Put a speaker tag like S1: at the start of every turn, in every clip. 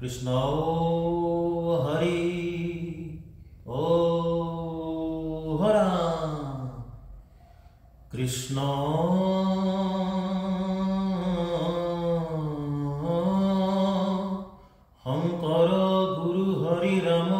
S1: कृष्ण हरि ओ हरा कृष्ण शंकर गुरु हरि राम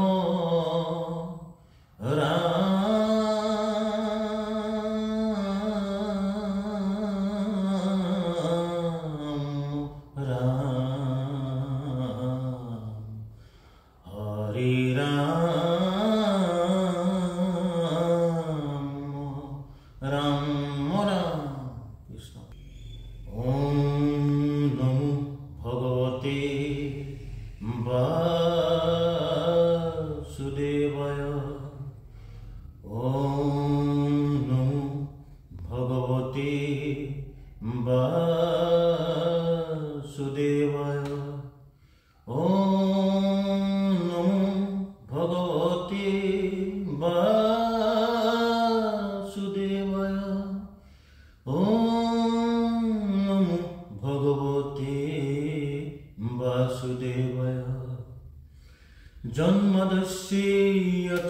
S1: जन्मदस्यत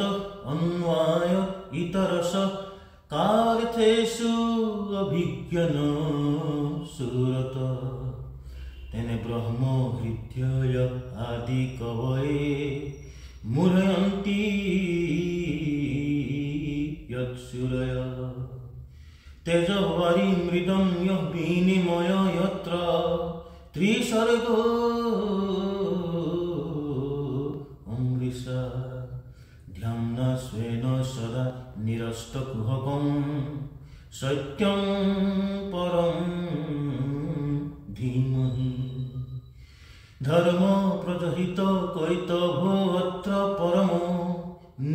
S1: अन्वाय इतरस कार्थेषु अभिज्ञन सुरत तेने ब्रह्म हृदय आदि कवये मुरयन्ति यत्सुरय तेजवारी मृदं यः विनिमय यत्र त्रिसर्गो ध्यान स्वेन सदा निरस्तकुहकं सत्यं परं धीमहि धर्म प्रजहित कैतवो अत्र परमो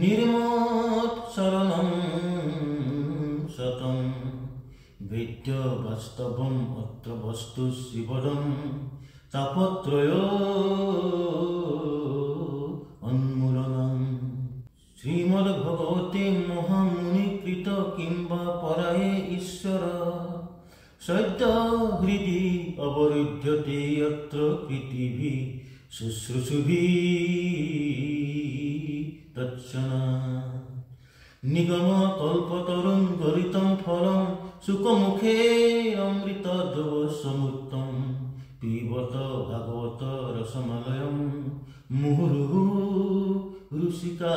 S1: निर्मत्सरणं सतं वेद्य वास्तवम् अत्र वस्तु शिवदं तापत्रयो अन्मूलनम् श्रीमद्भगवते महामुनिकृत किंबा पराये ईश्वर सद्य हृदि अवरुध्यते यत्र कृतिभिः शुश्रूषुभिः तत्क्षणात् निगम कल्पतरुं गलितं फलं सुखमुखे अमृतद्रव समुत्तं पिबत भागवत रसमलयं मुहुर्मुहुः ऋषिका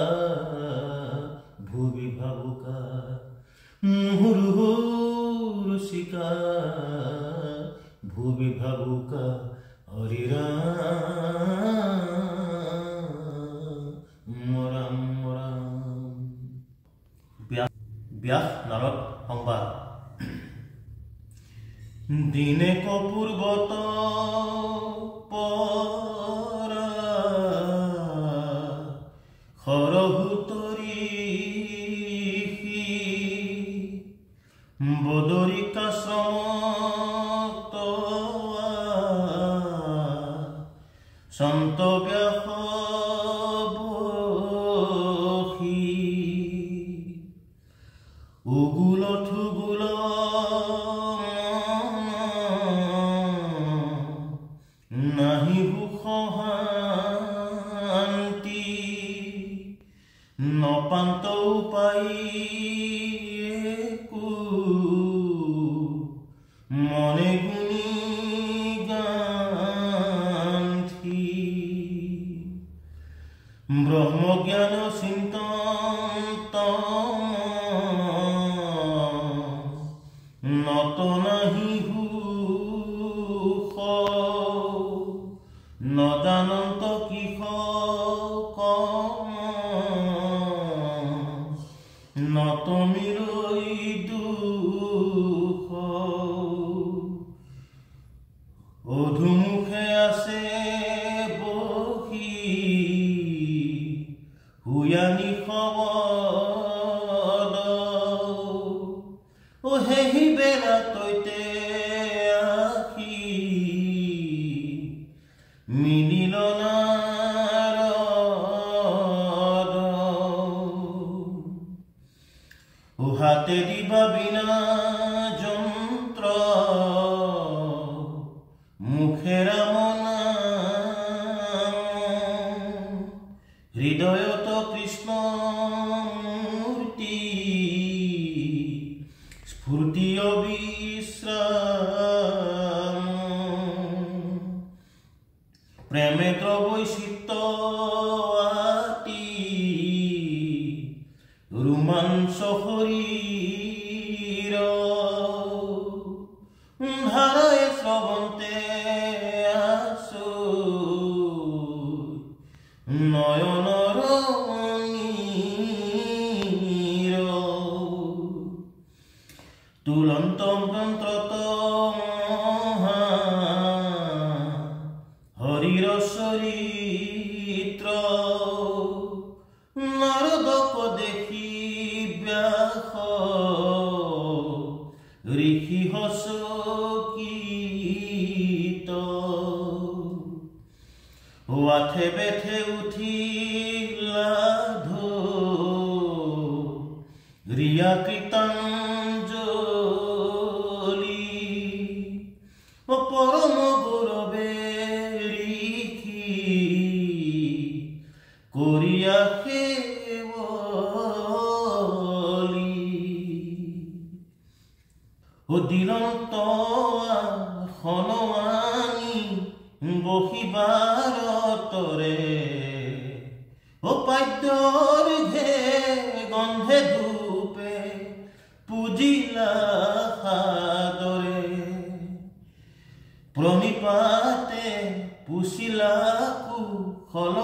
S1: भुवि भावुका मुहुर्मुहुः ऋषिका भुवि भावुका हरि राम राम राम। व्यास नारद संवाद दिने कपूर्वत संत व्यास बही उगुल थुगुल नाही बुखहांती नपांत उपाई मने गुणी ब्रह्मज्ञान चिंतन नत नहीं हुख न जानत किह নত মিরই দুঃখ অধুমুখে আসে বহি হুয়ানি খবর ও হেহি বেলা তৈতে আখি মিলিল না হাতে দিবা বিনা যন্ত্র মুখের মনাম হৃদয়ত কৃষ্ণ মূর্তি স্ফূর্তি অবিশ্রাম প্রেমে দ্রবৈশিত্য আতি রোমাঞ্চ শরীর ধারায় শ্রবন্তে আসো নয়নর নীর তুলন্ত মন্ত্রত মহা হরির চরিত্র নারদক দেখি ব্যাস ঋষি হসকিত ওয়াথে বেথে উঠিলা রিয়া কৃতাঞ্জলি ও পরম গৌরবে ঋষি করিয়া কেবলি ও দিলন্ত হনুমানি বহিবার তরে ও পাদ্যর ঘে গন্ধে ধূপে পূজিলা সাদরে প্রণিপাতে পুষিলা কুশল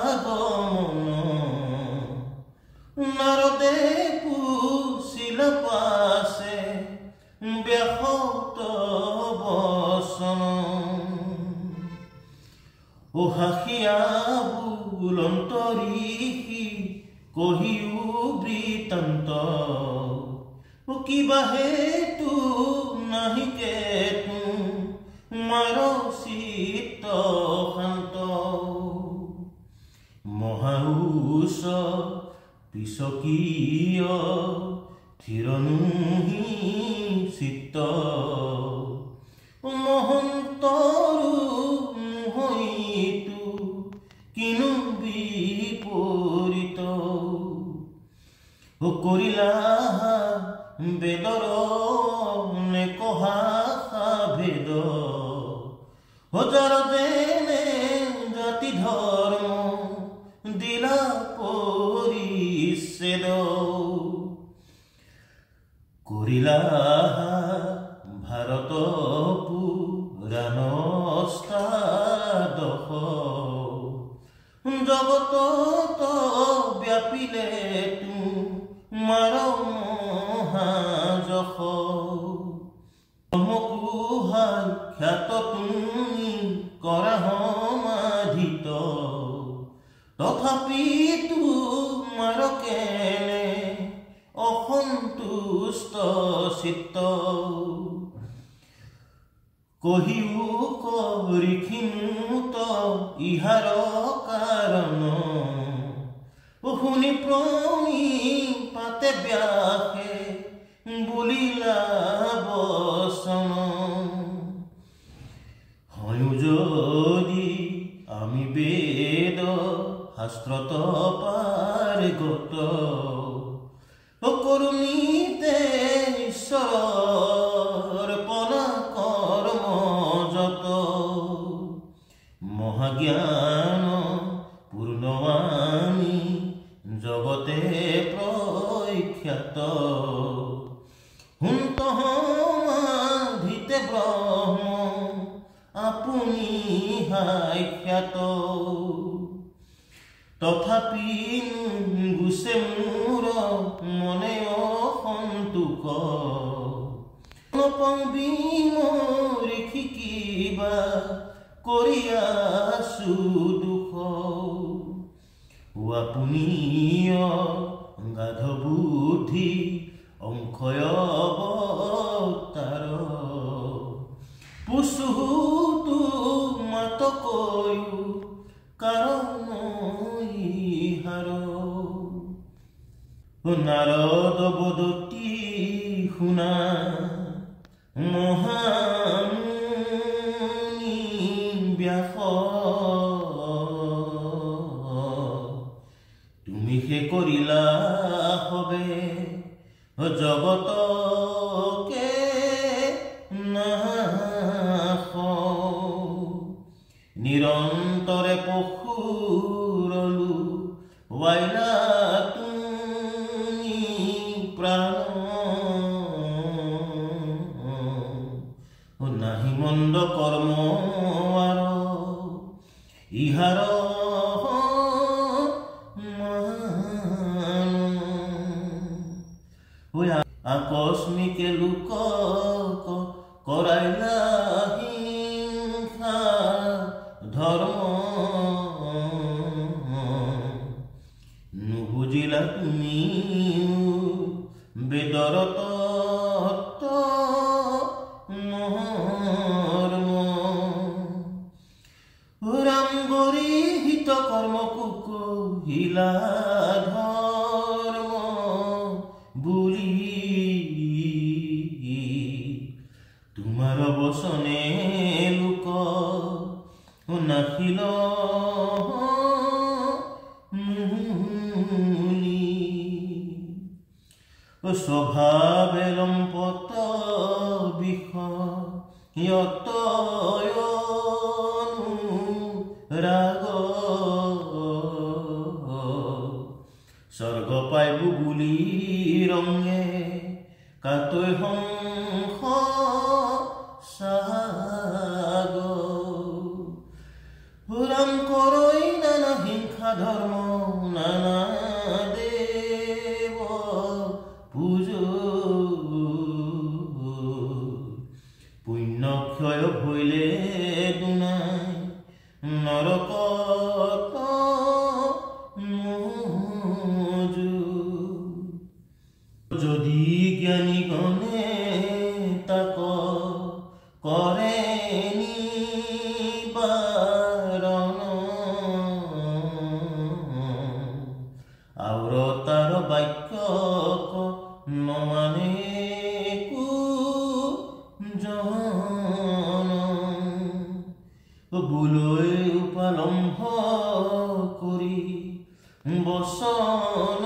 S1: আগমন নারদে পুষিলা পাশে ব্যাহত বসন ও হাসিয়া বুলন্ত ঋষি কহিও বৃত্তান্ত ও কিবা হেতু নাহিকে মাৰ চিত্ত শান্ত মহাউষ পিছকীয় থিৰনুহি চিত্ত মহন্তৰু মোহিতু কিনো বিপৰীত কৰিলা বেদৰ নেকহা ভেদ যাৰ যেনে জাতি ধৰ্ম দিলা পৰিচ্ছেদ কৰিলা ভাৰত পুৰাণ অষ্টাদশ জগতত ব্যাপিলে তোমাৰ মহাযশ খ্যাত তুমি কৰা সমাধিত তথাপি তোমাৰ কেনে অসন্তুষ্ট চিত্ত কহিও কৰিখিমুত ইহাৰ কাৰণ শুনি প্ৰণিপাতে ব্যাসে বুলিলা বচন হয়ো যদি আমি বেদ শাস্ত্ৰত পাৰগত কৰুণীতে ঈশ্বৰৰ পনা কৰ্ম যত মহাজ্ঞান পূৰ্ণ আমি জগতে প্ৰখ্যাত হুন্ত সমাধিতে ব্ৰহ্ম আপুনি সাক্ষাৎ তথাপি গুছে মোৰ মনে অসন্তোষ নপাবি ঋষি কিবা কৰি আছো দুখ আপুনি গাধ বুদ্ধি অংশয় অৱতাৰ পুছু তোমাত কৈও কাৰণ ইহাৰ নাৰদ বদতি শুনা মহামুনি ব্যাস নিৰন্তৰে পশুৰলো ৱাইলা তুমি প্ৰাণ নাহি মন্দ কৰ্ম আৰ ইহাৰ আকস্মিকে লোক কৰাইলা হিংসা ধৰ্ম নুবুজিলা তুমি বেদৰ তত্ত্ব মৰ্ম ৰাম গৰিহিত কৰ্ম কুকহিলা ধৰ্ম বুলি তোমাৰ বচনে লোক নাখিল মুনি স্বভাৱে লম্পট বিষয়ত ৰাগ স্বৰ্গ পাইবো বুলি ৰঙে কাতৈ হংস সাগ ৰাম কৰৈ নানা হিংসা ধৰ্ম নানা দেৱ পূজ পুণ্যক্ষয় ভৈলে দুনাই নৰকত যদি জ্ঞানী গণে তাক কৰে নিবাৰণ আউৰ তাৰ বাক্য নমানে জন বুলৈ উপলম্ভ কৰি বচন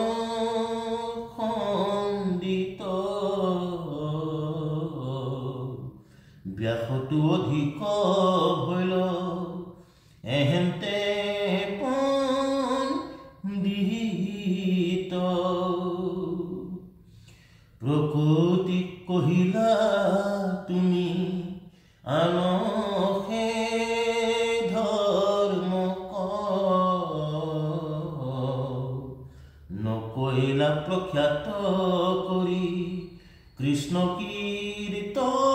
S1: ব্যাসতো অধিক ভৈল এহেন্তে পণ্ডিত প্ৰকৃতিক কহিলা তুমি আনহে ধৰ্ম নকৰিলা প্ৰখ্যাত কৰি কৃষ্ণ কীৰ্তন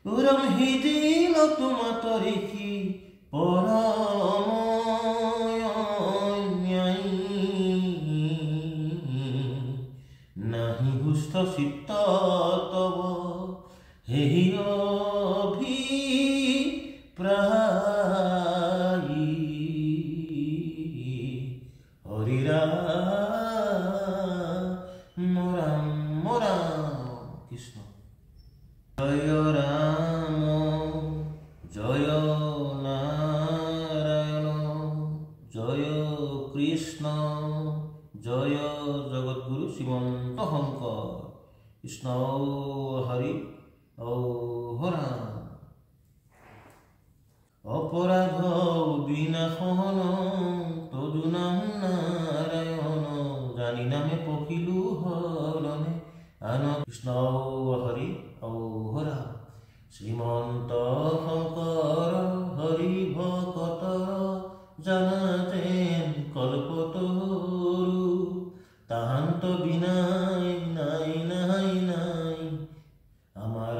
S1: ৰাম হিদিল তোমাত ঋষি পৰম নাহি সুস্থ চিত্ত তব হেহি অভিপ্ৰায়ী হৰি ৰাম ৰাম কৃষ্ণ জয় ৰাম জয় নাৰায়ণ জয় কৃষ্ণ জয় জগৎগুৰু শ্ৰীমন্ত শংকৰ কৃষ্ণ হৰি ৰাম অপৰাধ বিনাশন তদু নাম নাৰায়ণ জানি নামে পখিলো হৰণে আন কৃষ্ণ হৰি ৰাম শ্ৰীমন্ত শংকৰ হৰি ভকতৰ জানা যেন কল্পতৰু তাহান্ত বিনাই নাই নাই নাই আমাৰ